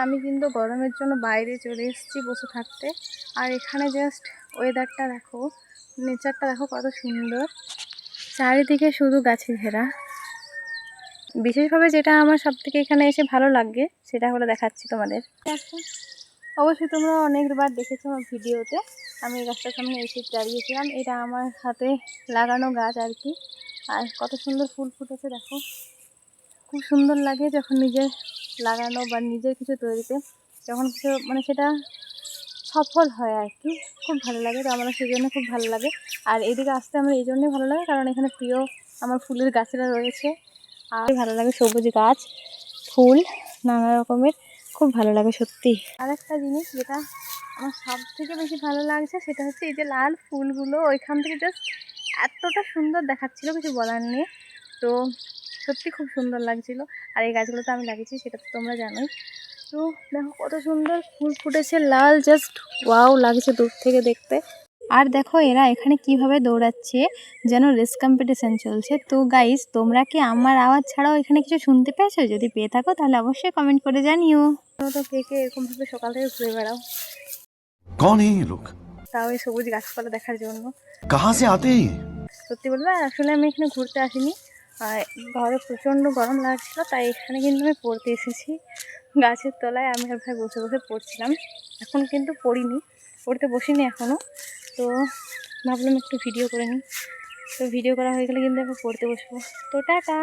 আমি কিন্তু গরমের জন্য বাইরে চলে এসেছি বসে থাকতে। আর এখানে জাস্ট ওয়েদারটা দেখো, নেচারটা দেখো কত সুন্দর, চারিদিকে শুধু গাছে ঘেরা। বিশেষভাবে যেটা আমার সব থেকে এখানে এসে ভালো লাগে সেটা হলো দেখাচ্ছি তোমাদের। অবশ্যই তোমরা অনেকবার দেখেছো আমার ভিডিওতে, আমি এই গাছটার সামনে এসে দাঁড়িয়েছিলাম। এটা আমার হাতে লাগানো গাছ আর কি। আর কত সুন্দর ফুল ফুটেছে দেখো, খুব সুন্দর লাগে যখন নিজের লাগানো বা নিজের কিছু তৈরিতে যখন কিছু মানে সেটা সফল হয় আর কি, খুব ভালো লাগে। তো আমার সেই জন্য খুব ভালো লাগে। আর এদিকে আসতে আমার এই জন্যই ভালো লাগে কারণ এখানে প্রিয় আমার ফুলের গাছেরা রয়েছে। আর ভালো লাগে সবুজ গাছ, ফুল নানা রকমের, খুব ভালো লাগে সত্যি। আর একটা জিনিস যেটা আমার সব থেকে বেশি ভালো লাগছে সেটা হচ্ছে এই যে লাল ফুলগুলো ওইখান থেকে জাস্ট এতটা সুন্দর দেখাচ্ছিল, কিছু বলার নেই। তো সত্যি খুব সুন্দর লাগছিল। আর এই গাছগুলো তো আমি লাগিয়েছি সেটা তো তোমরা জানোই। তো দেখো কত সুন্দর ফুল ফুটেছে লাল, জাস্ট ওয়াও লাগছে দূর থেকে দেখতে। আর দেখো এরা এখানে কিভাবে দৌড়াচ্ছে, যেন রেস কম্পিটিশন চলছে। তো গাইস, তোমরা কি আমার আওয়াজ ছাড়াও এখানে কিছু শুনতে পেয়েছো? যদি পেয়ে থাকো তাহলে অবশ্যই কমেন্ট করে জানিও। তো কে কে এরকম ভাবে সকাল থেকে ঘুরে বেড়াও? कौन है ये लोग? তাও এই সবুজ গাছপালা দেখার জন্য। कहाँ से आते हैं? সত্যি বলবো আসলে আমি এখানে ঘুরতে আসিনি, আর ঘরে প্রচণ্ড গরম লাগছিল, তাই এখানে কিন্তু আমি পড়তে এসেছি। গাছের তলায় আমি আর ভাই বসে বসে পড়ছিলাম। এখন কিন্তু পড়তে বসিনি এখনও। তো ভাবলাম একটু ভিডিও করে নিই। তো ভিডিও করা হয়ে গেলে কিন্তু আমি পড়তে বসবো। তো টাটা।